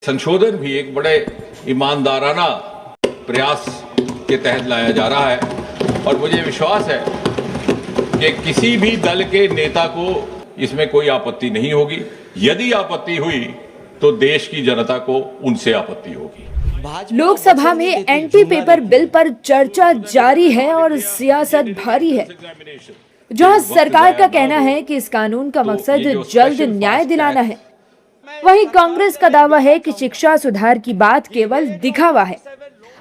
संशोधन भी एक बड़े ईमानदाराना प्रयास के तहत लाया जा रहा है और मुझे विश्वास है कि किसी भी दल के नेता को इसमें कोई आपत्ति नहीं होगी। यदि आपत्ति हुई तो देश की जनता को उनसे आपत्ति होगी। लोकसभा में एंटी पेपर बिल पर चर्चा जारी है और सियासत भारी है। जहां सरकार का कहना है कि इस कानून का मकसद जल्द न्याय दिलाना है, वहीं कांग्रेस का दावा है कि शिक्षा सुधार की बात केवल दिखावा है।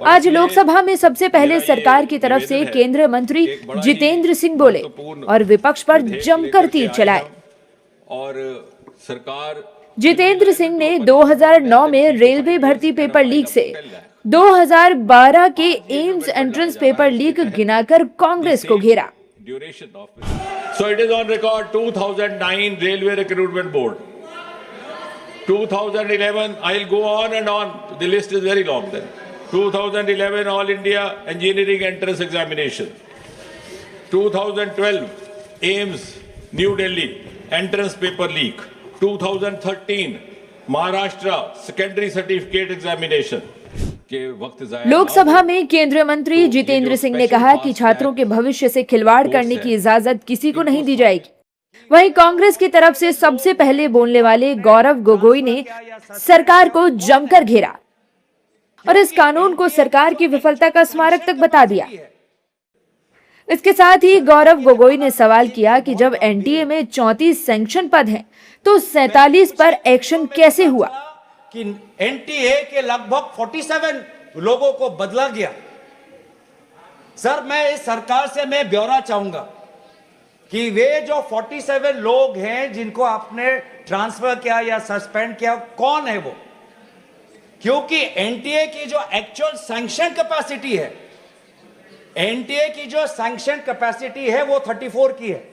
आज लोकसभा में सबसे पहले सरकार की तरफ से केंद्रीय मंत्री जितेंद्र सिंह बोले और विपक्ष पर जमकर तीर चलाए। और सरकार जितेंद्र सिंह ने 2009 में रेलवे भर्ती पेपर लीक से 2012 के एम्स एंट्रेंस पेपर लीक गिनाकर कांग्रेस को घेरा। So it is on record 2009 Railway Recruitment Board, 2011 I'll go on and on, the list is very long then. 2011 All India Engineering Entrance Examination, 2012 AIIMS New Delhi Entrance Paper Leak, 2013 Maharashtra Secondary Certificate Examination। Lok Sabha में केंद्रीय मंत्री जितेंद्र सिंह ने कहा कि छात्रों के भविष्य से खिलवाड़ करने की इजाजत किसी को नहीं दी जाएगी। वहीं कांग्रेस की तरफ से सबसे पहले बोलने वाले गौरव गोगोई ने सरकार को जमकर घेरा और इस कानून को सरकार की विफलता का स्मारक तक बता दिया। इसके साथ ही गौरव गोगोई ने सवाल किया कि जब एनटीए में 34 सैंक्शन पद हैं, तो 47 पर एक्शन कैसे हुआ? कि एनटीए के लगभग 47 लोगों को बदला गया। सर, मैं इस सरकार से मैं ब्यौरा चाहूंगा कि वे जो 47 लोग हैं जिनको आपने ट्रांसफर किया या सस्पेंड किया, कौन है वो? क्योंकि एनटीए की जो एक्चुअल सैंक्शन कैपेसिटी है, एनटीए की जो सैंक्शन कैपेसिटी है वो 34 की है।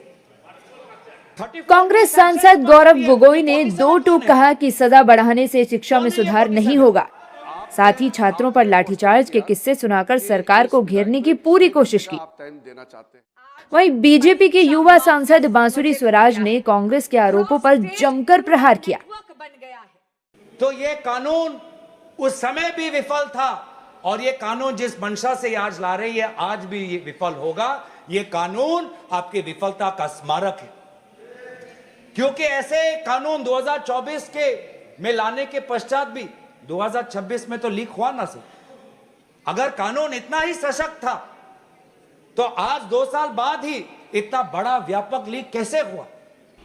कांग्रेस सांसद गौरव गोगोई ने दो टूक कहा कि सजा बढ़ाने से शिक्षा में सुधार नहीं होगा। साथ ही छात्रों पर लाठीचार्ज के किस्से सुनाकर सरकार को घेरने की पूरी कोशिश की। वहीं बीजेपी के युवा सांसद बांसुरी स्वराज ने कांग्रेस के आरोपों पर जमकर प्रहार किया। तो ये कानून उस समय भी विफल था और ये कानून जिस मंशा से आज ला रही है, आज भी ये विफल होगा। ये कानून आपकी विफलता का स्मारक है, क्योंकि ऐसे कानून 2024 के में लाने के पश्चात भी 2026 में तो लीक हुआ ना सर। अगर कानून इतना ही सशक्त था तो आज 2 साल बाद ही इतना बड़ा व्यापक लीक कैसे हुआ?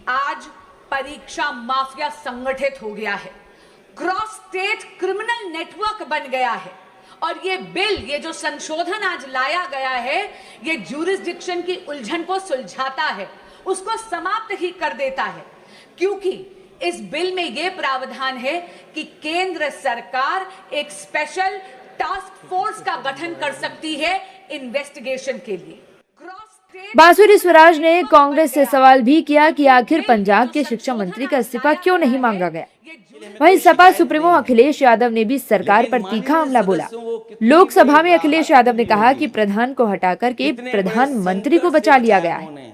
आज परीक्षा माफिया संगठित हो गया है, क्रॉस स्टेट क्रिमिनल नेटवर्क बन गया है और ये बिल, ये जो संशोधन आज लाया गया है, ये ज्यूरिसडिक्शन की उलझन को सुलझाता है, उसको समाप्त ही कर देता है। क्योंकि इस बिल में यह प्रावधान है कि केंद्र सरकार एक स्पेशल टास्क फोर्स का गठन कर सकती है इन्वेस्टिगेशन के लिए। बांसुरी स्वराज ने कांग्रेस से सवाल भी किया कि आखिर पंजाब के शिक्षा मंत्री का इस्तीफा क्यों नहीं मांगा गया। वहीं सपा सुप्रीमो अखिलेश यादव ने भी सरकार पर तीखा हमला बोला। लोकसभा में अखिलेश यादव ने कहा कि प्रधान को हटाकर के प्रधानमंत्री को बचा लिया गया है।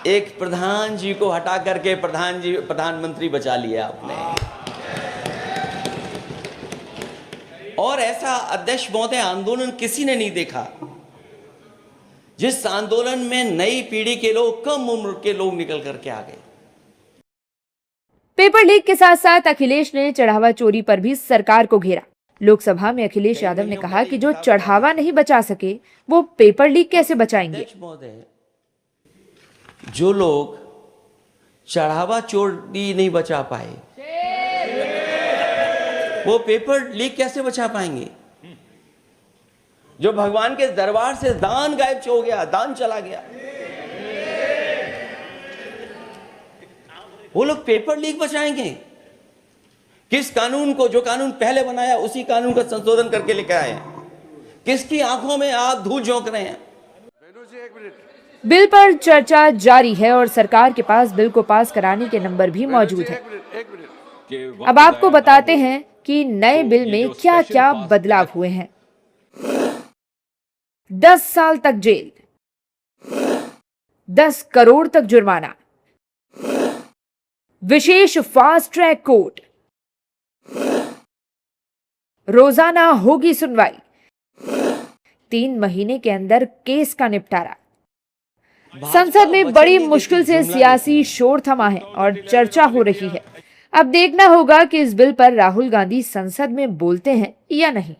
एक प्रधान जी को हटा करके प्रधानमंत्री बचा लिया आपने। और ऐसा अध्यक्ष महोदय आंदोलन किसी ने नहीं देखा, जिस आंदोलन में नई पीढ़ी के लोग, कम उम्र के लोग निकल करके आ गए। पेपर लीक के साथ साथ अखिलेश ने चढ़ावा चोरी पर भी सरकार को घेरा। लोकसभा में अखिलेश यादव ने कहा कि जो चढ़ावा नहीं बचा सके वो पेपर लीक कैसे बचाएंगे। जो लोग चढ़ावा चोरी नहीं बचा पाए वो पेपर लीक कैसे बचा पाएंगे? जो भगवान के दरबार से दान गायब हो गया, दान चला गया, वो लोग पेपर लीक बचाएंगे? किस कानून को, जो कानून पहले बनाया उसी कानून का संशोधन करके लेकर आए हैं? किसकी आंखों में आप धूल झोंक रहे हैं? बिल पर चर्चा जारी है और सरकार के पास बिल को पास कराने के नंबर भी मौजूद है। अब आपको बताते हैं कि नए बिल में क्या क्या बदलाव हुए हैं। 10 साल तक जेल, 10 करोड़ तक जुर्माना, विशेष फास्ट ट्रैक कोर्ट, रोजाना होगी सुनवाई, 3 महीने के अंदर केस का निपटारा। संसद में बड़ी मुश्किल से सियासी शोर थमा है और चर्चा हो रही है। अब देखना होगा कि इस बिल पर राहुल गांधी संसद में बोलते हैं या नहीं।